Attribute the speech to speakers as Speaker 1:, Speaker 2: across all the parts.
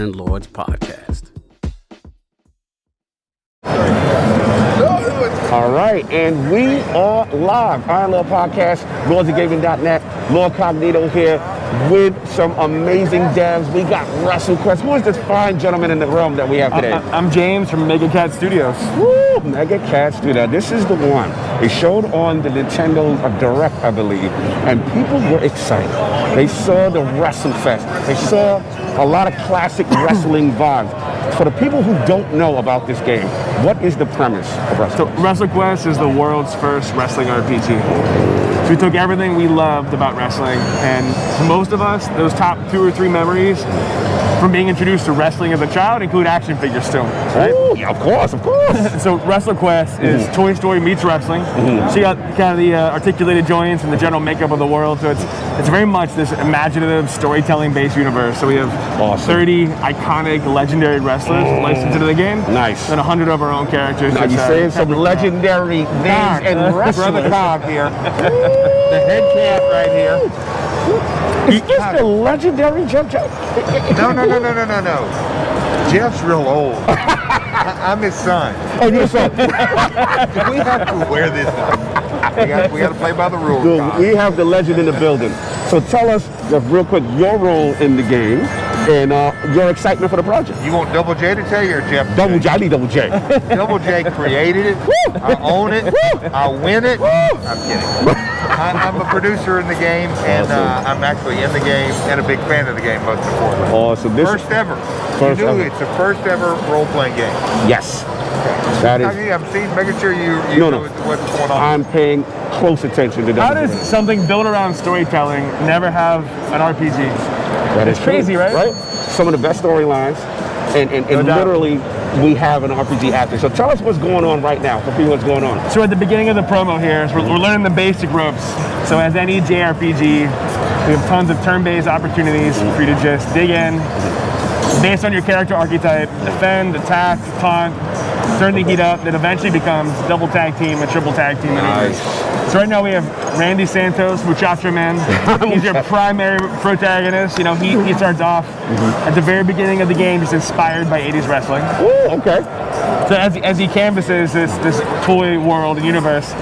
Speaker 1: Landlords Podcast.
Speaker 2: All right, and we are live. Iron Law Podcast, LordsOfGaming.net, Lord Cognito here with some amazing devs. We got WrestleQuest. Who is this fine gentleman in the room that we have today?
Speaker 3: I'm James from Mega Cat Studios.
Speaker 2: Woo, Mega Cat Studio. This is the one. It showed on the Nintendo Direct, I believe, and people were excited. They saw the WrestleQuest. They saw a lot of classic wrestling vibes. For the people who don't know about this game, what is the premise of WrestleQuest?
Speaker 3: So WrestleQuest is the world's first wrestling RPG. So we took everything we loved about wrestling, and for most of us, those top 2 or 3 memories from being introduced to wrestling as a child include action figures still, right?
Speaker 2: Ooh, yeah, of course.
Speaker 3: So WrestleQuest is Toy Story meets wrestling. So you got kind of the articulated joints and the general makeup of the world. So it's very much this imaginative storytelling-based universe. So we have 30 iconic, legendary wrestlers licensed into the game.
Speaker 2: Nice.
Speaker 3: And 100 of our own characters.
Speaker 2: Now you're saying some legendary names and wrestlers.
Speaker 4: Brother Cobb here. The head cat right here.
Speaker 2: Is this the legendary Jeff?
Speaker 4: No. Jeff's real old. I'm his son.
Speaker 2: Oh, you're son.
Speaker 4: We have to wear this. We got to play by the rules.
Speaker 2: Dude, we have the legend in the building. So tell us, real quick, your role in the game and your excitement for the project.
Speaker 4: You want Double J to tell you or Jeff?
Speaker 2: Double J. I need Double J.
Speaker 4: Double J created it. I own it. I win it. I'm kidding. I'm a producer in the game, and I'm actually in the game and a big fan of the game, most importantly.
Speaker 2: Awesome.
Speaker 4: First ever. It's the first ever role-playing game.
Speaker 2: Yes. That is.
Speaker 4: I'm seeing, making sure you know what's going on.
Speaker 2: I'm paying close attention to that.
Speaker 3: How does something built around storytelling never have an RPG?
Speaker 2: That is
Speaker 3: crazy, right?
Speaker 2: Right? Some of the best storylines, and literally we have an RPG actor. So tell us what's going on right now, for people what's going on.
Speaker 3: So at the beginning of the promo here, we're learning the basic ropes. So as any JRPG, we have tons of turn-based opportunities for you to just dig in. Based on your character archetype, defend, attack, taunt, turn the heat up, that eventually becomes double tag team and triple tag team.
Speaker 2: Nice.
Speaker 3: So right now we have Randy Santos, Muchacho Man. He's your primary protagonist. You know, he starts off at the very beginning of the game, just inspired by 80s wrestling.
Speaker 2: Ooh, okay.
Speaker 3: So as he canvasses this toy world and universe,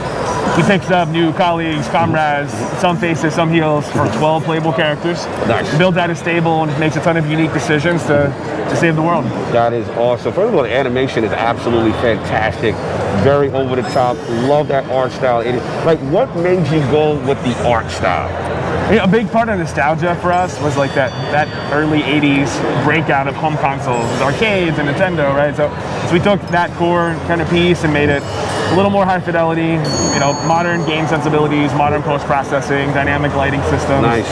Speaker 3: he picks up new colleagues, comrades, some faces, some heels, for 12 playable characters.
Speaker 2: Nice.
Speaker 3: Builds out a stable and makes a ton of unique decisions to save the world.
Speaker 2: That is awesome. First of all, the animation is absolutely fantastic. Very over the top. Love that art style. Like, what made you go with the art style?
Speaker 3: A big part of nostalgia for us was like that early 80s breakout of home consoles, arcades and Nintendo, right? So we took that core kind of piece and made it a little more high fidelity, modern game sensibilities, modern post-processing, dynamic lighting systems.
Speaker 2: Nice.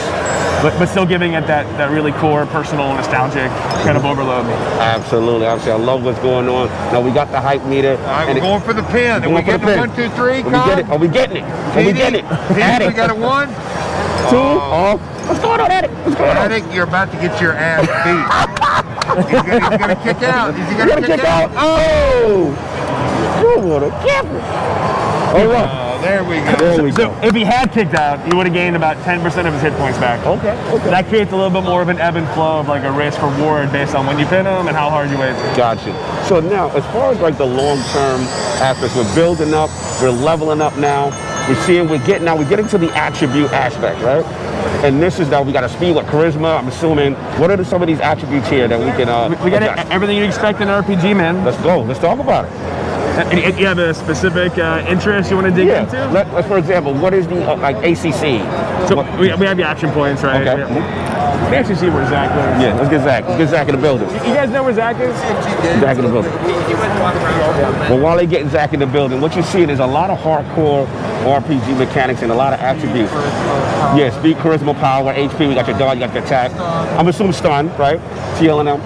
Speaker 3: But still giving it that really core, personal, nostalgic kind of overload.
Speaker 2: Absolutely. I love what's going on. Now, we got the hype meter.
Speaker 4: All right, we're going for the pin. Are we getting the 1, 2, 3,
Speaker 2: Are we getting it? Are we getting it?
Speaker 4: We got a 1, 2.
Speaker 2: What's going on, Attic? What's going on?
Speaker 4: Attic, you're about to get your ass beat. He's gonna kick out. Is he gonna kick out?
Speaker 2: Oh! You wanna careful. All right.
Speaker 4: There we go.
Speaker 3: So if he had kicked out, he would have gained about 10% of his hit points back.
Speaker 2: Okay.
Speaker 3: That creates a little bit more of an ebb and flow of like a risk reward based on when you pin him and how hard you hit.
Speaker 2: Gotcha. So now, as far as like the long-term aspects, we're building up, we're leveling up now. We're getting to the attribute aspect, right? And this is now we got a speed with charisma. I'm assuming. What are some of these attributes here that we can?
Speaker 3: We got everything you'd expect in an RPG, man.
Speaker 2: Let's go. Let's talk about it.
Speaker 3: And you have a specific interest you want to dig into?
Speaker 2: Let's, for example, what is the ACC?
Speaker 3: So we have the action points, right?
Speaker 2: Okay.
Speaker 3: We actually see where Zach lives.
Speaker 2: Yeah, let's get Zach. Let's get Zach in the building.
Speaker 3: You guys know where Zach is?
Speaker 2: Zach in the building. Well, while they getting Zach in the building, what you're seeing is a lot of hardcore RPG mechanics and a lot of attributes. Yeah, speed, charisma, power, HP. We got your dodge, you got your attack. I'm assuming stun, right? TLNM.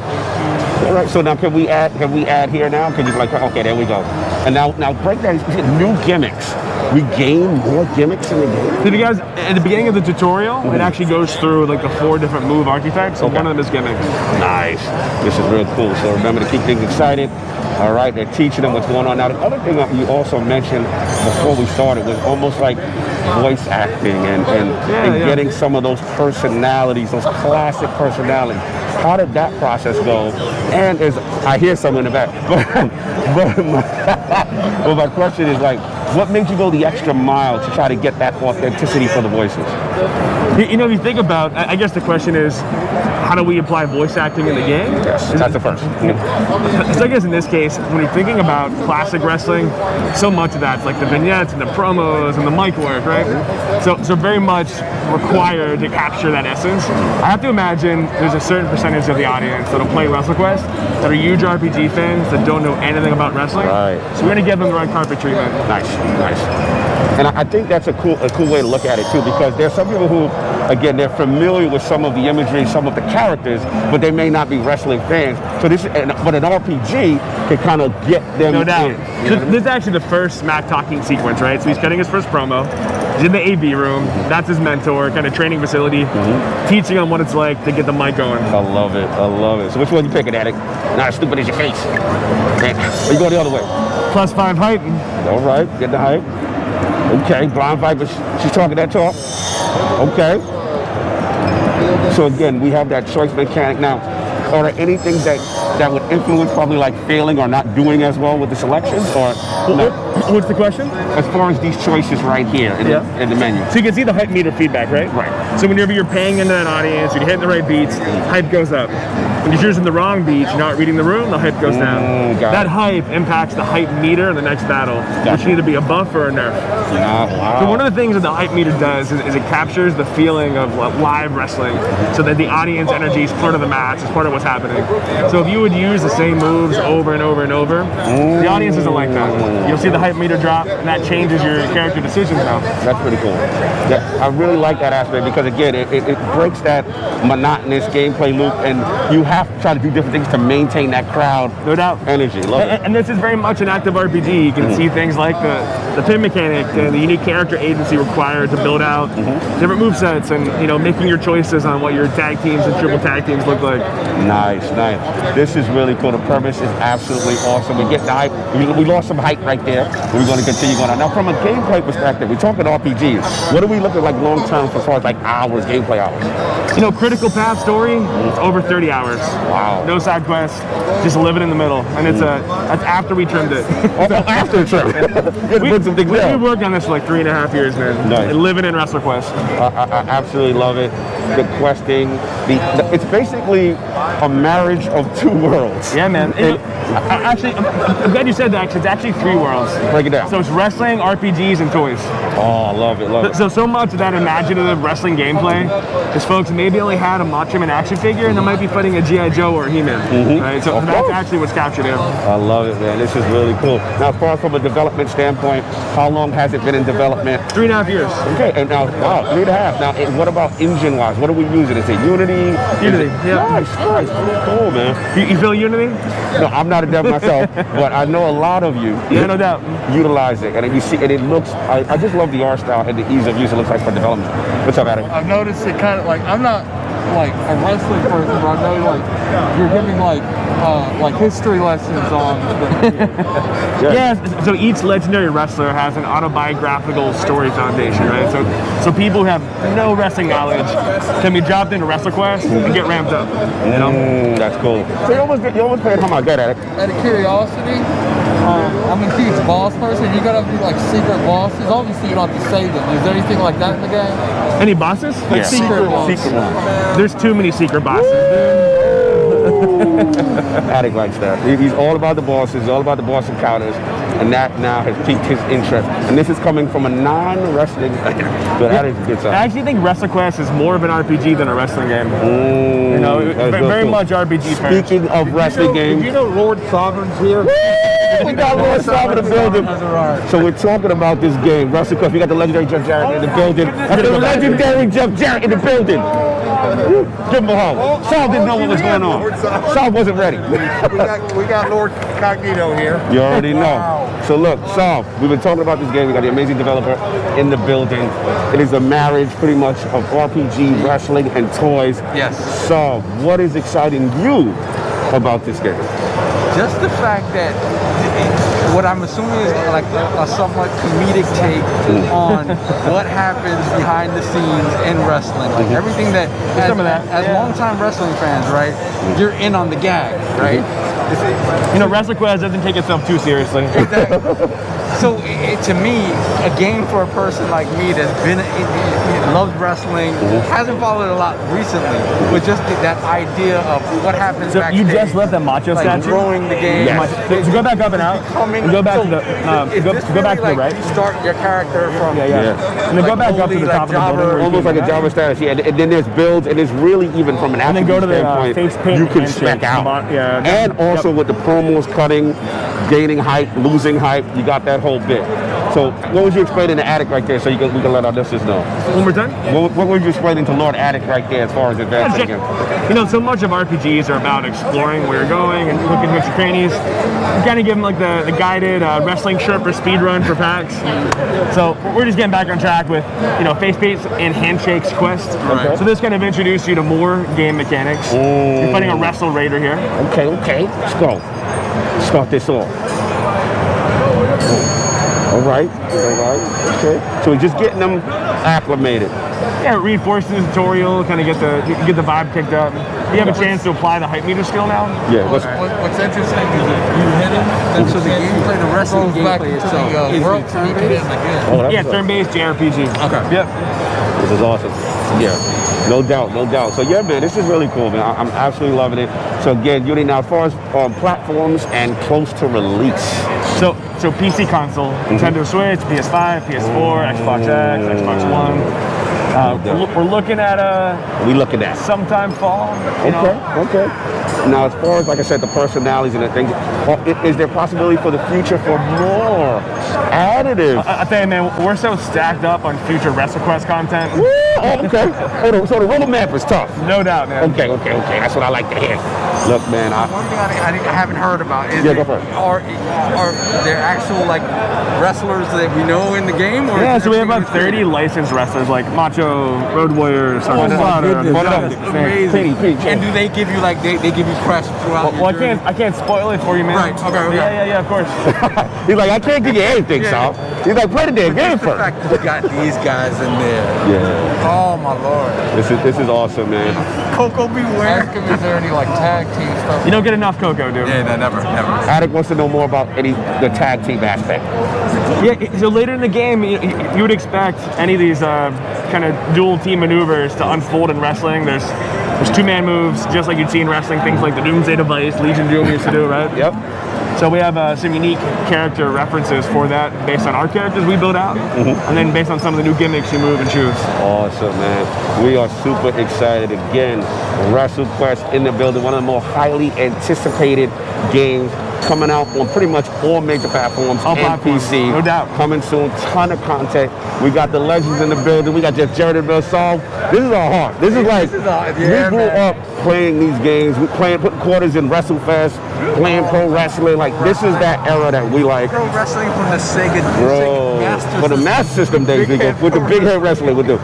Speaker 2: All right. So now, can we add here now? Can you be like, okay, there we go. And now break down new gimmicks. We gain more gimmicks in the game.
Speaker 3: Did you guys, at the beginning of the tutorial, it actually goes through like the 4 different move archetypes, so one of them is gimmicks.
Speaker 2: Nice. This is real cool. So remember to keep things excited. All right, they're teaching them what's going on. Now, the other thing that you also mentioned before we started was almost like voice acting and getting some of those personalities, those classic personalities. how did that process go? And I hear someone in the back, but my question is like, what made you go the extra mile to try to get that authenticity for the voices?
Speaker 3: You know, if you think about, I guess the question is, how do we apply voice acting in the game?
Speaker 2: Yes, that's the first.
Speaker 3: So I guess in this case, when you're thinking about classic wrestling, so much of that's like the vignettes and the promos and the mic work, right? So very much required to capture that essence. I have to imagine there's a certain percentage of the audience that'll play WrestleQuest that are huge RPG fans that don't know anything about wrestling.
Speaker 2: Right.
Speaker 3: So we're gonna give them the right carpet treatment.
Speaker 2: Nice. And I think that's a cool way to look at it too, because there's some people who, again, they're familiar with some of the imagery, some of the characters, but they may not be wrestling fans. So but an RPG can kind of get them
Speaker 3: No doubt.
Speaker 2: in.
Speaker 3: This is actually the first Smack talking sequence, right? So he's cutting his first promo. He's in the AV room. That's his mentor, kind of training facility, teaching him what it's like to get the mic going.
Speaker 2: I love it. So which one you picking, Addict? Not as stupid as your face. Or you go the other way?
Speaker 3: +5 height.
Speaker 2: All right, get the height. Okay, Blind Viper, she's talking that talk. Okay. So again, we have that choice mechanic. Now, are there any things that would influence probably like failing or not doing as well with the selections? Or no?
Speaker 3: What's the question?
Speaker 2: As far as these choices right here in the menu.
Speaker 3: So you can see the hype meter feedback, right?
Speaker 2: Right.
Speaker 3: So whenever you're paying into that audience, you're hitting the right beats, hype goes up. When you're choosing the wrong beats, you're not reading the room, the hype goes down. That hype impacts the hype meter in the next battle, which can either be a buff or a nerf.
Speaker 2: Wow.
Speaker 3: So one of the things that the hype meter does is it captures the feeling of live wrestling, so that the audience energy is part of the match, is part of what's happening. So if you would use the same moves over and over and over, the audience doesn't like that. You'll see the hype meter drop, and that changes your character decisions now.
Speaker 2: That's pretty cool. Yeah, I really like that aspect because again, it breaks that monotonous gameplay loop, and you have to try to do different things to maintain that crowd
Speaker 3: No doubt.
Speaker 2: energy. Love it.
Speaker 3: And this is very much an active RPG. You can see things like the pin mechanic and the unique character agency required to build out different movesets, and making your choices on what your tag teams and triple tag teams look like.
Speaker 2: Nice. This is really cool. The premise is absolutely awesome. We get the hype. We lost some hype right there. We're going to continue going on. Now, from a gameplay perspective, we're talking RPGs. What are we looking like long term as far as like hours, gameplay hours?
Speaker 3: Critical Path story, it's over 30 hours.
Speaker 2: Wow.
Speaker 3: No side quests, just living in the middle. And that's after we trimmed it.
Speaker 2: After the trip.
Speaker 3: We worked on this for like 3.5 years, man.
Speaker 2: Nice.
Speaker 3: And living in WrestleQuest.
Speaker 2: I absolutely love it. The questing, it's basically a marriage of two worlds.
Speaker 3: Yeah, man. I'm glad you said that, because it's actually 3 worlds.
Speaker 2: Break it down.
Speaker 3: So it's wrestling, RPGs, and toys.
Speaker 2: Oh, I love it.
Speaker 3: So much of that imaginative wrestling gameplay is folks maybe only had a Macho Man action figure, and they might be fighting a G.I. Joe or a He-Man. Right? So that's actually what's captured here.
Speaker 2: I love it, man. This is really cool. Now, as far as from a development standpoint, how long has it been in development?
Speaker 3: 3.5 years.
Speaker 2: Okay, and now, wow, 3.5. Now, what about engine-wise? What are we using? Is it Unity?
Speaker 3: Unity, yeah.
Speaker 2: Nice. Pretty cool, man.
Speaker 3: You feel Unity?
Speaker 2: No, I'm not a dev myself, but I know a lot of you.
Speaker 3: Yeah, no doubt.
Speaker 2: Utilize it, and you see, and it looks. I just love the art style and the ease of use it looks like for development. What's up, Adam?
Speaker 1: I've noticed it kind of like, I'm not like a wrestling person, but I know like you're giving like history lessons on
Speaker 3: Yeah, so each legendary wrestler has an autobiographical story foundation, right? So people who have no wrestling knowledge can be dropped into WrestleQuest and get ramped up.
Speaker 2: That's cool. So you almost played how good at it.
Speaker 1: Out of curiosity, I'm a huge boss person. You gotta be like secret bosses. Obviously, you don't have to save them. Is there anything like that in the game?
Speaker 3: Any bosses?
Speaker 2: Yeah.
Speaker 1: Secret ones.
Speaker 2: Secret ones.
Speaker 3: There's too many secret bosses, dude.
Speaker 2: Addict likes that. He's all about the bosses, all about the boss encounters, and that now has piqued his interest. And this is coming from a non-wrestling fan. So that is a good sign.
Speaker 3: I actually think WrestleQuest is more of an RPG than a wrestling game. Very much RPG first.
Speaker 2: Speaking of wrestling games,
Speaker 1: Did you know Lord Sovereign's here?
Speaker 2: we got Lord Sovereign in the building. So we're talking about this game, WrestleQuest. We got the legendary Jeff Jarrett in the building. The legendary Jeff Jarrett in the building. Give him a hug. Saul didn't know what was going on. Saul wasn't ready.
Speaker 4: We got Lord Cognito here.
Speaker 2: You already know. So look, Saul, we've been talking about this game. We got the amazing developer in the building. It is a marriage pretty much of RPG, wrestling, and toys.
Speaker 5: Yes.
Speaker 2: Saul, what is exciting you about this game?
Speaker 5: Just the fact that what I'm assuming is like a somewhat comedic take on what happens behind the scenes in wrestling. Like everything that, as longtime wrestling fans, right, you're in on the gag, right?
Speaker 3: You know, WrestleQuest doesn't take itself too seriously.
Speaker 5: So to me, a game for a person like me that's loves wrestling, hasn't followed a lot recently, but just that idea of what happens backstage.
Speaker 3: You just left the macho statue?
Speaker 5: Growing the game.
Speaker 3: Yes. So go back up and out. And go back to the go back to the right.
Speaker 5: You start your character from
Speaker 3: And then go back up to the top of the building.
Speaker 2: Almost like a Java status, yeah. And then there's builds, and it's really even from an
Speaker 3: then go to the
Speaker 2: standpoint,
Speaker 3: face paint
Speaker 2: you can
Speaker 3: handshake.
Speaker 2: spec out.
Speaker 3: Yeah.
Speaker 2: And also with the promos cutting, gaining hype, losing hype, you got that whole bit. So what was you explaining to Attic right there so we can let our listeners know?
Speaker 3: One more time?
Speaker 2: What were you explaining to Lord Attic right there as far as advancing him?
Speaker 3: You know, so much of RPGs are about exploring where you're going and looking at your crannies. You kind of give them like the guided wrestling Sherpa speed run for PAX. So we're just getting back on track with, you know, face paints and handshakes quest.
Speaker 2: Okay.
Speaker 3: So this kind of introduced you to more game mechanics. You're fighting a Wrestle Raider here.
Speaker 2: Okay. Let's go. Start this off. All right. Okay. So we're just getting them acclimated.
Speaker 3: Yeah, reinforce the tutorial, kind of get the vibe kicked up. You have a chance to apply the hype meter skill now.
Speaker 2: Yeah.
Speaker 1: What's interesting is if you hit him, then
Speaker 5: So the gameplay, the wrestling
Speaker 1: goes back
Speaker 5: gameplay
Speaker 1: to
Speaker 5: itself
Speaker 1: the
Speaker 5: is
Speaker 1: world to hit him again.
Speaker 2: Oh, that's
Speaker 3: Yeah,
Speaker 2: right.
Speaker 3: turn-based JRPG.
Speaker 5: Okay.
Speaker 3: Yep.
Speaker 2: This is awesome. Yeah, no doubt. So yeah, man, this is really cool, man. I'm absolutely loving it. So again, Yuri, now as far as platforms and close to release.
Speaker 3: So PC console, Nintendo Switch, PS5, PS4, Xbox X, Xbox One. We're looking at sometime fall.
Speaker 2: Okay. Now, as far as, like I said, the personalities and the things, is there possibility for the future for more additive?
Speaker 3: I tell you, man, we're so stacked up on future WrestleQuest content.
Speaker 2: Woo! Oh, okay. So the roadmap is tough.
Speaker 3: No doubt, man.
Speaker 2: Okay. That's what I like to hear. Look, man,
Speaker 5: One thing I haven't heard about is
Speaker 2: go for it.
Speaker 5: are there actual like wrestlers that we know in the game? Or
Speaker 3: Yeah,
Speaker 5: is
Speaker 3: so we have
Speaker 5: everything
Speaker 3: about 30 licensed wrestlers like Macho, Road Warrior, Sergeant Slaughter.
Speaker 5: That's amazing. And do they give you like they give you press throughout?
Speaker 3: Well,
Speaker 5: your journey?
Speaker 3: I can't spoil it for you, man.
Speaker 5: Right, okay.
Speaker 3: Yeah, of course.
Speaker 2: He's like, I can't give you anything, Sal. He's like, play the damn game
Speaker 5: Just the
Speaker 2: first.
Speaker 5: fact that you got these guys in there.
Speaker 2: Yeah,
Speaker 5: Oh my lord.
Speaker 2: this is awesome, man.
Speaker 5: Coco beware.
Speaker 1: Ask him, is there any like tag team stuff?
Speaker 3: You don't get enough Coco, dude.
Speaker 5: Yeah, no, never.
Speaker 2: Attic wants to know more about the tag team aspect.
Speaker 3: Yeah, so later in the game, you would expect any of these kind of dual team maneuvers to unfold in wrestling. There's two-man moves, just like you'd see in wrestling, things like the Doomsday Device, Legion Doom used to do, right?
Speaker 2: Yep.
Speaker 3: So we have some unique character references for that based on our characters we build out, and then based on some of the new gimmicks you move and choose.
Speaker 2: Awesome, man. We are super excited. Again, WrestleQuest in the building, one of the more highly anticipated games coming out on pretty much all major platforms
Speaker 3: All
Speaker 2: and
Speaker 3: platforms,
Speaker 2: PC.
Speaker 3: no doubt.
Speaker 2: Coming soon, ton of content. We got the legends in the building. We got Jarrett and Saul. This is our heart. This is like, we grew up playing these games. We putting quarters in WrestleFest, playing pro wrestling. Like, this is that era that we like.
Speaker 5: Pro wrestling from the Sega Master
Speaker 2: For the Master System days, we go, with the big head wrestling, we do.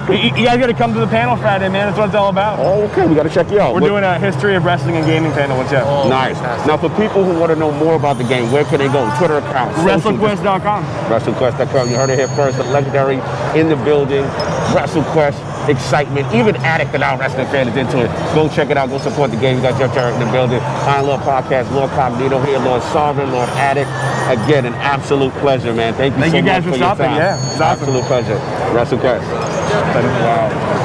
Speaker 3: You guys got to come to the panel Friday, man. That's what it's all about.
Speaker 2: Oh, okay, we got to check you out.
Speaker 3: We're doing a history of wrestling and gaming panel with Jeff.
Speaker 2: Nice. Now, for people who want to know more about the game, where can they go? Twitter accounts?
Speaker 3: WrestleQuest.com.
Speaker 2: WrestleQuest.com. You heard it here first. The legendary in the building. WrestleQuest. Excitement. Even Addict and our wrestling fan is into it. Go check it out. Go support the game. You got Jeff Jarrett in the building. Iron Lord Podcast. Lord Cognito here. Lord Sovereign. Lord Addict. Again, an absolute pleasure, man. Thank you so much
Speaker 3: guys
Speaker 2: for
Speaker 3: for
Speaker 2: your
Speaker 3: stopping.
Speaker 2: time.
Speaker 3: Yeah, it's awesome.
Speaker 2: Absolute pleasure. WrestleQuest. Wow.